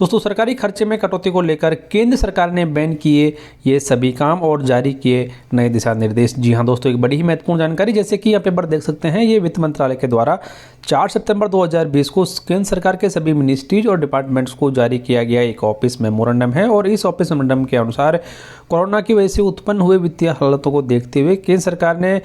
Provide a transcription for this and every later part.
दोस्तों, सरकारी खर्चे में कटौती को लेकर केंद्र सरकार ने बैन किए ये सभी काम और जारी किए नए दिशा निर्देश। जी हां दोस्तों, एक बड़ी ही महत्वपूर्ण जानकारी, जैसे कि आप पर देख सकते हैं, ये वित्त मंत्रालय के द्वारा 4 सितंबर 2020 को केंद्र सरकार के सभी मिनिस्ट्रीज और डिपार्टमेंट्स को जारी किया गया एक ऑफिस मेमोरेंडम है। और इस ऑफिस मेमोरेंडम के अनुसार कोरोना की वजह से उत्पन्न हुए वित्तीय हालातों को देखते हुए केंद्र सरकार ने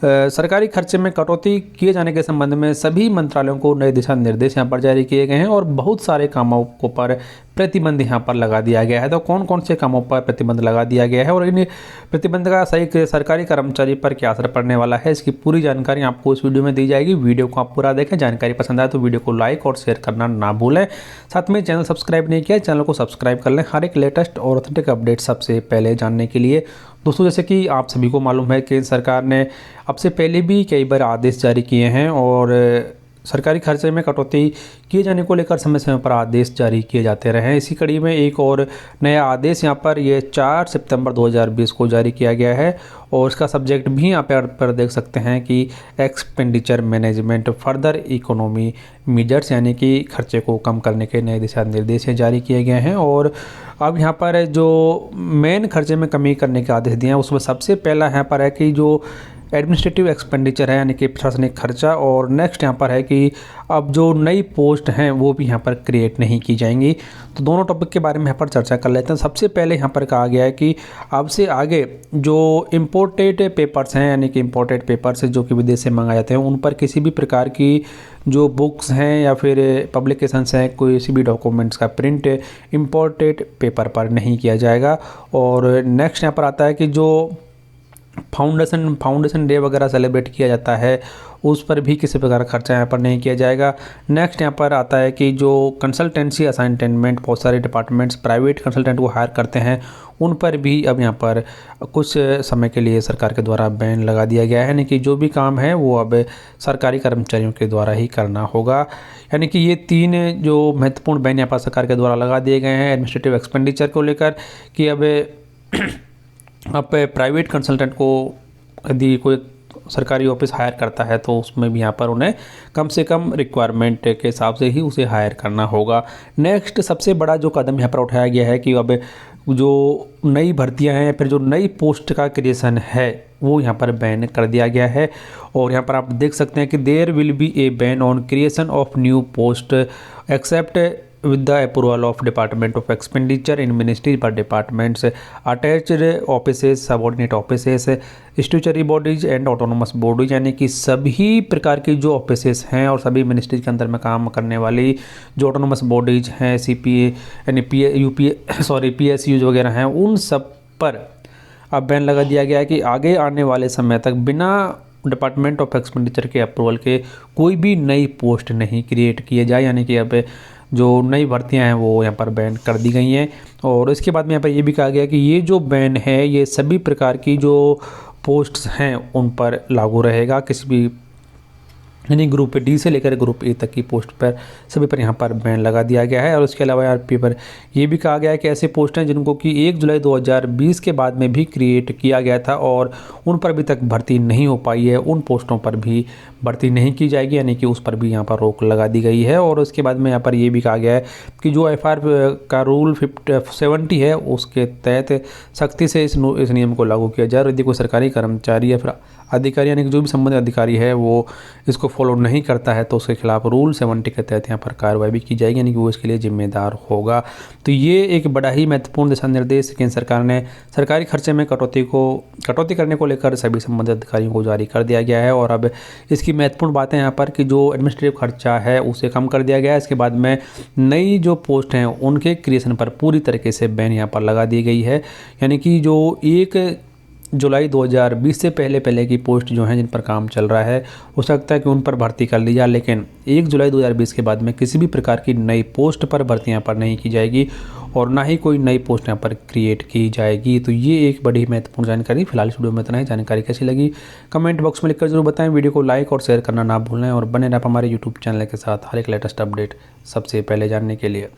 सरकारी खर्चे में कटौती किए जाने के संबंध में सभी मंत्रालयों को नए दिशा निर्देश यहाँ पर जारी किए गए हैं और बहुत सारे कामों को पर प्रतिबंध यहाँ पर लगा दिया गया है। तो कौन कौन से कामों पर प्रतिबंध लगा दिया गया है और इन प्रतिबंध का सही सरकारी कर्मचारी पर क्या असर पड़ने वाला है, इसकी पूरी जानकारी आपको इस वीडियो में दी जाएगी। वीडियो को आप पूरा देखें। जानकारी पसंद आए तो वीडियो को लाइक और शेयर करना ना भूलें। साथ में चैनल सब्सक्राइब नहीं किया, चैनल को सब्सक्राइब कर लें हर एक लेटेस्ट और ऑथेंटिक अपडेट सबसे पहले जानने के लिए। दोस्तों, जैसे कि आप सभी को मालूम है, केंद्र सरकार ने अब से पहले भी कई बार आदेश जारी किए हैं और सरकारी खर्चे में कटौती किए जाने को लेकर समय समय पर आदेश जारी किए जाते रहे हैं। इसी कड़ी में एक और नया आदेश यहाँ पर ये 4 सितंबर 2020 को जारी किया गया है और इसका सब्जेक्ट भी यहाँ पर देख सकते हैं कि expenditure management further economy measures, यानी कि खर्चे को कम करने के नए दिशा निर्देश जारी किए गए हैं। और अब यहाँ पर जो मेन खर्चे में कमी करने के आदेश दिए हैं, उसमें सबसे पहला यहाँ पर है कि जो एडमिनिस्ट्रेटिव एक्सपेंडिचर है, यानी कि प्रशासनिक खर्चा। और नेक्स्ट यहाँ पर है कि अब जो नई पोस्ट हैं वो भी यहाँ पर क्रिएट नहीं की जाएंगी। तो दोनों टॉपिक के बारे में यहाँ पर चर्चा कर लेते हैं। सबसे पहले यहाँ पर कहा गया है कि अब से आगे जो इम्पोर्टेड पेपर्स हैं, यानी कि इम्पोर्टेड पेपर्स जो कि विदेश से मंगाए जाते हैं, उन पर किसी भी प्रकार की जो बुक्स हैं या फिर पब्लिकेशंस हैं, किसी भी डॉक्यूमेंट्स का प्रिंट इम्पोर्टेड पेपर पर नहीं किया जाएगा। और नेक्स्ट यहाँ पर आता है कि जो फाउंडेशन डे वगैरह सेलिब्रेट किया जाता है, उस पर भी किसी प्रकार का खर्चा यहाँ पर नहीं किया जाएगा। नेक्स्ट यहाँ पर आता है कि जो कंसल्टेंसी असाइनमेंट, बहुत सारे डिपार्टमेंट्स प्राइवेट कंसल्टेंट को हायर करते हैं, उन पर भी अब यहाँ पर कुछ समय के लिए सरकार के द्वारा बैन लगा दिया गया है। यानी कि जो भी काम है वो अब सरकारी कर्मचारियों के द्वारा ही करना होगा। यानी कि ये 3 जो महत्वपूर्ण बैन यहाँ पर सरकार के द्वारा लगा दिए गए हैं एडमिनिस्ट्रेटिव एक्सपेंडिचर को लेकर, कि अब प्राइवेट कंसल्टेंट को यदि कोई सरकारी ऑफिस हायर करता है तो उसमें भी यहाँ पर उन्हें कम से कम रिक्वायरमेंट के हिसाब से ही उसे हायर करना होगा। नेक्स्ट सबसे बड़ा जो कदम यहाँ पर उठाया गया है कि अब जो नई भर्तियां हैं, फिर जो नई पोस्ट का क्रिएशन है, वो यहाँ पर बैन कर दिया गया है। और यहाँ पर आप देख सकते हैं कि there will be a ban on creation of new post except with the approval of Department of Expenditure in Ministry per Departments, attached offices, subordinate offices, statutory bodies and autonomous bodies। यानी कि सभी प्रकार की जो offices हैं और सभी ministry के अंदर में काम करने वाली जो ऑटोनोमस बॉडीज हैं, CPA यानी PSUs वगैरह हैं, उन सब पर अब बैन लगा दिया गया है कि आगे आने वाले समय तक बिना डिपार्टमेंट ऑफ एक्सपेंडिचर के अप्रूवल के कोई भी नई पोस्ट नहीं क्रिएट किए जाए। यानी कि अब जो नई भर्तियां हैं वो यहाँ पर बैन कर दी गई हैं। और इसके बाद में यहाँ पर ये भी कहा गया कि ये जो बैन है ये सभी प्रकार की जो पोस्ट्स हैं उन पर लागू रहेगा। किसी भी यानी ग्रुप डी से लेकर ग्रुप ए तक की पोस्ट पर सभी पर यहाँ पर बैन लगा दिया गया है। और उसके अलावा आरपी पर यह भी कहा गया है कि ऐसे पोस्ट हैं जिनको कि 1 जुलाई 2020 के बाद में भी क्रिएट किया गया था और उन पर अभी तक भर्ती नहीं हो पाई है, उन पोस्टों पर भी भर्ती नहीं की जाएगी। यानी कि उस पर भी यहाँ पर रोक लगा दी गई है। और उसके बाद में यहाँ पर यह भी कहा गया है कि जो FR का रूल 70 है, उसके तहत सख्ती से इस नियम को लागू किया जाए। और यदि कोई सरकारी कर्मचारी या फिर अधिकारी, यानी कि जो भी संबंधित अधिकारी है, वो इसको फॉलो नहीं करता है तो उसके खिलाफ रूल 70 के तहत यहाँ पर कार्रवाई भी की जाएगी, यानी कि वो इसके लिए जिम्मेदार होगा। तो ये एक बड़ा ही महत्वपूर्ण दिशा निर्देश केंद्र सरकार ने सरकारी खर्चे में कटौती करने को लेकर सभी संबंधित अधिकारियों को जारी कर दिया गया है। और अब इसकी महत्वपूर्ण बात है यहाँ पर कि जो एडमिनिस्ट्रेटिव खर्चा है उसे कम कर दिया गया है। इसके बाद में नई जो पोस्ट हैं उनके क्रिएशन पर पूरी तरीके से बैन यहाँ पर लगा दी गई है। यानी कि जो 1 जुलाई 2020 से पहले की पोस्ट जो हैं जिन पर काम चल रहा है, हो सकता है कि उन पर भर्ती कर ली जाए, लेकिन 1 जुलाई 2020 के बाद में किसी भी प्रकार की नई पोस्ट पर भर्ती यहाँ पर नहीं की जाएगी और ना ही कोई नई पोस्ट यहाँ पर क्रिएट की जाएगी। तो ये एक बड़ी महत्वपूर्ण जानकारी। फिलहाल इस वीडियो में इतना ही। जानकारी कैसी लगी कमेंट बॉक्स में लिखकर जरूर बताएं। वीडियो को लाइक और शेयर करना ना भूलें और बने रहें हमारे यूट्यूब चैनल के साथ हर एक लेटेस्ट अपडेट सबसे पहले जानने के लिए।